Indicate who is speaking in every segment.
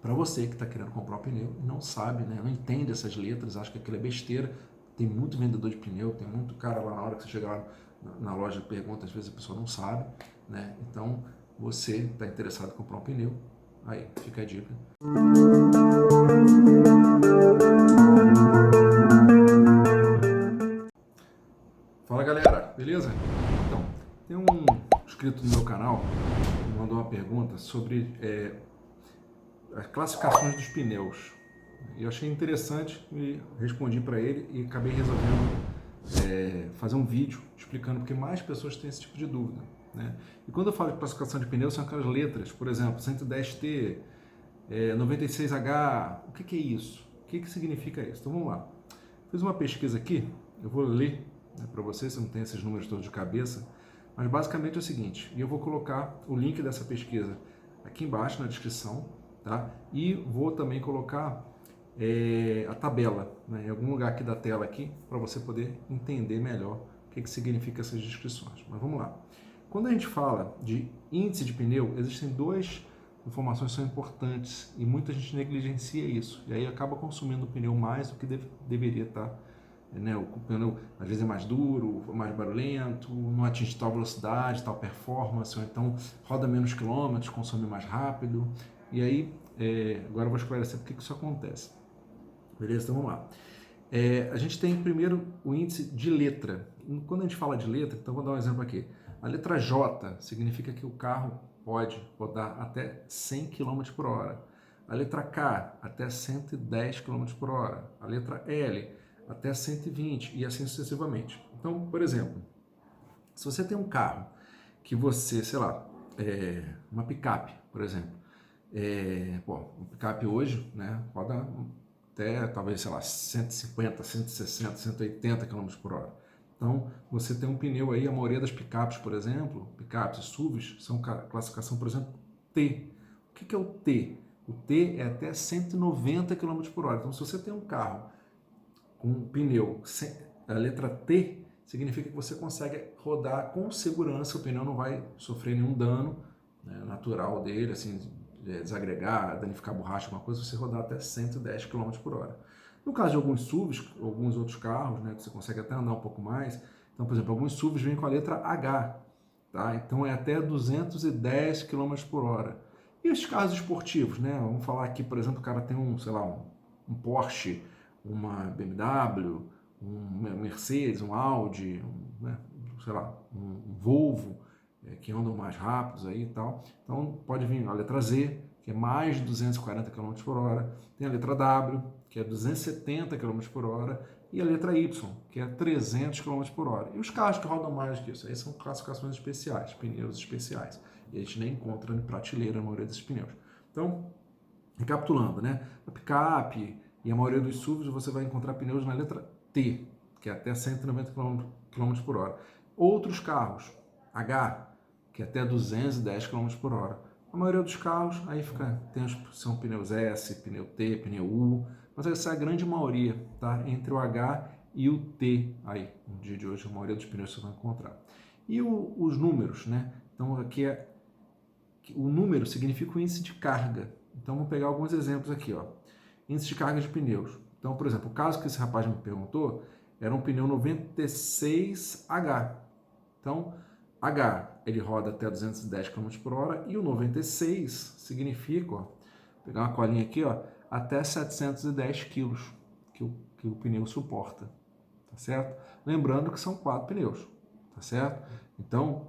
Speaker 1: para você que está querendo comprar um pneu e não sabe, né, não entende essas letras, acha que aquilo é besteira. Tem muito vendedor de pneu, tem muito cara lá na hora que você chegar lá na loja e pergunta, às vezes a pessoa não sabe, né? Então, você está interessado em comprar um pneu, aí fica a dica. Fala galera, beleza? Então, tem um inscrito no meu canal que me mandou uma pergunta sobre as classificações dos pneus. Eu achei interessante e respondi para ele e acabei resolvendo fazer um vídeo explicando porque mais pessoas têm esse tipo de dúvida, né? E quando eu falo de classificação de pneus, são aquelas letras, por exemplo, 110T, 96H, o que é isso? O que significa isso? Então vamos lá. Fiz uma pesquisa aqui, eu vou ler, né, para vocês, se eu não tenho esses números todos de cabeça, mas basicamente é o seguinte, e eu vou colocar o link dessa pesquisa aqui embaixo na descrição, tá? E vou também colocar a tabela, né, em algum lugar aqui da tela aqui, para você poder entender melhor o que significa essas descrições. Mas vamos lá. Quando a gente fala de índice de pneu, existem duas informações que são importantes e muita gente negligencia isso. E aí acaba consumindo o pneu mais do que deveria estar. Né? O pneu às vezes é mais duro, mais barulhento, não atinge tal velocidade, tal performance, ou então roda menos quilômetros, consome mais rápido. E aí, agora eu vou esclarecer por que isso acontece. Beleza? Então vamos lá. A gente tem primeiro o índice de letra. Quando a gente fala de letra, então vou dar um exemplo aqui. A letra J significa que o carro pode rodar até 100 km por hora. A letra K até 110 km por hora. A letra L até 120 e assim sucessivamente. Então, por exemplo, se você tem um carro que você, sei lá, uma picape, por exemplo, uma picape hoje, né, roda até talvez, sei lá, 150, 160, 180 km por hora. Então, você tem um pneu aí, a maioria das picapes, por exemplo, picapes e SUVs, são classificação, por exemplo, T. O que é o T? O T é até 190 km por hora. Então, se você tem um carro com um pneu, a letra T, significa que você consegue rodar com segurança, o pneu não vai sofrer nenhum dano, né, natural dele, assim, desagregar, danificar a borracha, alguma coisa, você rodar até 110 km por hora. No caso de alguns SUVs, alguns outros carros, né, que você consegue até andar um pouco mais, então, por exemplo, alguns SUVs vêm com a letra H, tá? Então é até 210 km por hora. E os carros esportivos, né? Vamos falar aqui, por exemplo, o cara tem um, sei lá, um Porsche, uma BMW, um Mercedes, um Audi, né, sei lá, um Volvo, que andam mais rápidos aí e tal. Então pode vir a letra Z, que é mais de 240 km por hora, tem a letra W, que é 270 km por hora, e a letra Y, que é 300 km por hora. E os carros que rodam mais que isso, aí são classificações especiais, pneus especiais. E a gente nem encontra em prateleira a maioria desses pneus. Então, recapitulando, né? A picape e a maioria dos SUVs você vai encontrar pneus na letra T, que é até 190 km por hora. Outros carros, H, que é até 210 km por hora. A maioria dos carros, aí são pneus S, pneu T, pneu U, mas essa é a grande maioria, tá? Entre o H e o T, aí, no dia de hoje, a maioria dos pneus você vai encontrar. E os números, né? Então, aqui o número significa o índice de carga. Então, vamos pegar alguns exemplos aqui, ó. Índice de carga de pneus. Então, por exemplo, o caso que esse rapaz me perguntou era um pneu 96H. Então, H, ele roda até 210 km por hora e o 96 significa, ó, vou pegar uma colinha aqui, ó, até 710 kg que o pneu suporta, tá certo? Lembrando que são 4 pneus, tá certo? Então,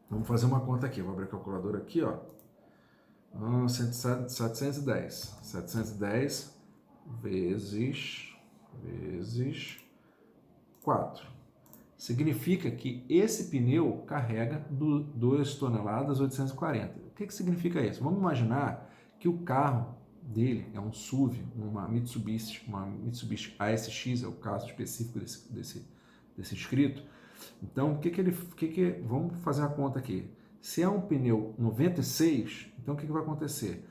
Speaker 1: vamos fazer uma conta aqui, vou abrir a calculadora aqui, ó. 710 vezes 4. Significa que esse pneu carrega 2 toneladas 840. O que significa isso? Vamos imaginar que o carro dele é um SUV, uma Mitsubishi ASX, é o caso específico desse inscrito. Então, vamos fazer a conta aqui. Se é um pneu 96, então o que vai acontecer?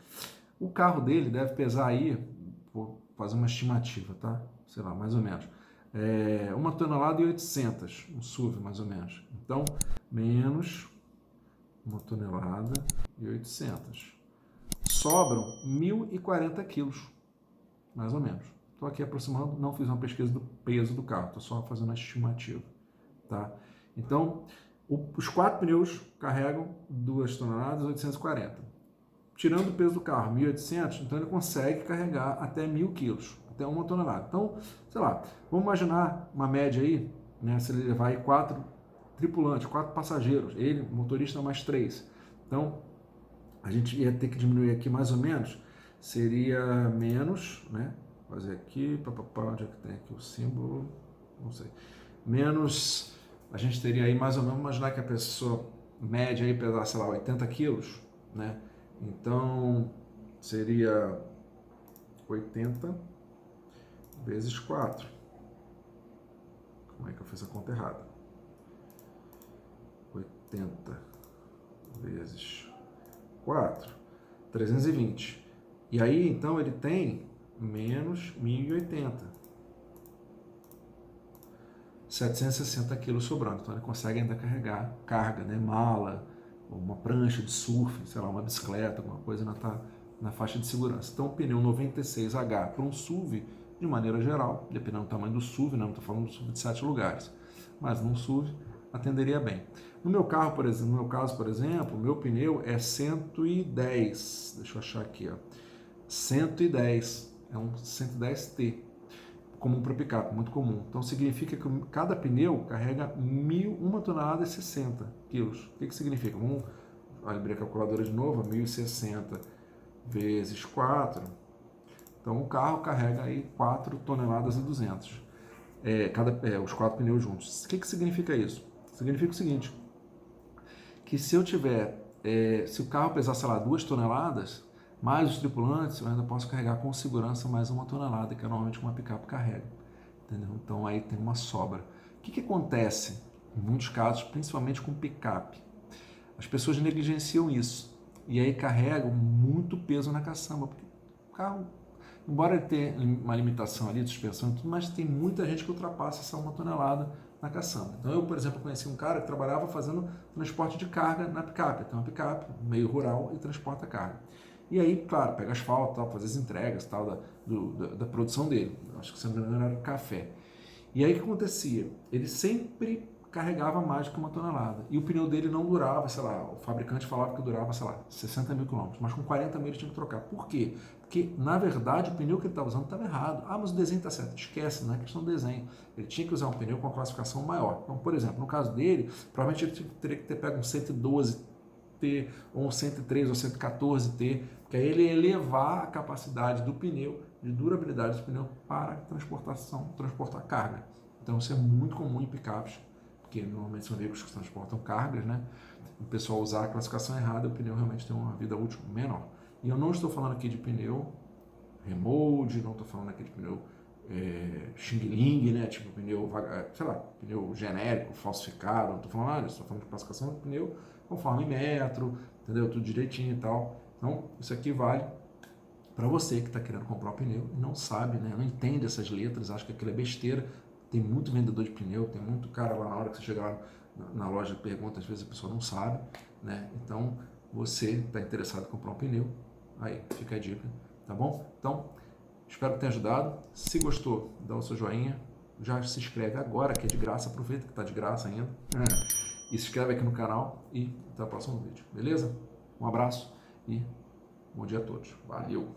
Speaker 1: O carro dele deve pesar aí, vou fazer uma estimativa, tá? Sei lá, mais ou menos. 1 tonelada e 800, um SUV mais ou menos. Então, menos 1 tonelada e 800. sobram 1.040 quilos, mais ou menos. Estou aqui aproximando, não fiz uma pesquisa do peso do carro, estou só fazendo uma estimativa, tá? Então, os 4 pneus carregam 2 toneladas e 840. Tirando o peso do carro, 1.800, então ele consegue carregar até 1.000 quilos, até 1 tonelada. Então, sei lá, vamos imaginar uma média aí, né, se ele levar aí 4 tripulantes, 4 passageiros, ele, motorista mais 3. Então, a gente ia ter que diminuir aqui mais ou menos, seria menos, né? Fazer aqui, onde é que tem aqui o símbolo? Não sei. Menos, a gente teria aí mais ou menos, imaginar que a pessoa média aí pesar, sei lá, 80 quilos, né? Então, seria 80 vezes 4. Como é que eu fiz a conta errada? 80 vezes 4, 320. E aí, então, ele tem menos 1.080. 760 quilos sobrando. Então, ele consegue ainda carregar carga, né? Mala, uma prancha de surf, sei lá, uma bicicleta, alguma coisa na faixa de segurança. Então, o pneu 96H para um SUV, de maneira geral, dependendo do tamanho do SUV, não estou falando do SUV de 7 lugares, mas num SUV atenderia bem. No meu carro, por exemplo, no meu caso, por exemplo, o meu pneu é 110. Deixa eu achar aqui, ó. 110. É um 110T. Comum para picape, muito comum. Então significa que cada pneu carrega 1 tonelada e 60 quilos. O que significa? Vamos abrir a calculadora de novo, 1.060 vezes 4. Então o carro carrega aí 4 toneladas e 200. Os 4 pneus juntos. O que significa isso? Significa o seguinte, que se eu tiver, se o carro pesar, sei lá, 2 toneladas, mais os tripulantes, eu ainda posso carregar com segurança mais 1 tonelada, que é normalmente uma picape carrega. Entendeu? Então aí tem uma sobra. O que acontece em muitos casos, principalmente com picape? As pessoas negligenciam isso e aí carregam muito peso na caçamba, porque o carro, embora ele tenha uma limitação ali de suspensão e tudo, mas tem muita gente que ultrapassa essa 1 tonelada na caçamba. Então eu, por exemplo, conheci um cara que trabalhava fazendo transporte de carga na picape. Tem uma picape meio rural e transporta carga. E aí, claro, pega asfalto, tal, fazer as entregas tal, da produção dele. Acho que, se não me engano, era café. E aí o que acontecia? Ele sempre carregava mais do que 1 tonelada. E o pneu dele não durava, sei lá, o fabricante falava que durava, sei lá, 60 mil quilômetros. Mas com 40 mil ele tinha que trocar. Por quê? Porque, na verdade, o pneu que ele estava usando estava errado. Ah, mas o desenho está certo. Esquece, não é questão do desenho. Ele tinha que usar um pneu com uma classificação maior. Então, por exemplo, no caso dele, provavelmente ele teria que ter pego um 112T, ou um 103 ou 114T, que aí ele ia elevar a capacidade do pneu, de durabilidade do pneu para transportar carga. Então isso é muito comum em picapes, porque normalmente são veículos que transportam cargas, né? O pessoal usar a classificação errada, o pneu realmente tem uma vida útil menor. E eu não estou falando aqui de pneu remold, não estou falando aqui de pneu xing-ling, né? Tipo pneu, sei lá, pneu genérico, falsificado, não estou falando nada disso, estou falando de classificação de pneu conforme metro, entendeu? Tudo direitinho e tal. Então, isso aqui vale para você que está querendo comprar um pneu e não sabe, né? Não entende essas letras, acha que aquilo é besteira. Tem muito vendedor de pneu, tem muito cara lá na hora que você chegar lá na loja e pergunta, às vezes a pessoa não sabe, né? Então, você está interessado em comprar um pneu, aí fica a dica, tá bom? Então, espero que tenha ajudado. Se gostou, dá o seu joinha, já se inscreve agora, que é de graça, aproveita que está de graça ainda. E se inscreve aqui no canal e até o próximo vídeo, beleza? Um abraço e bom dia a todos. Valeu!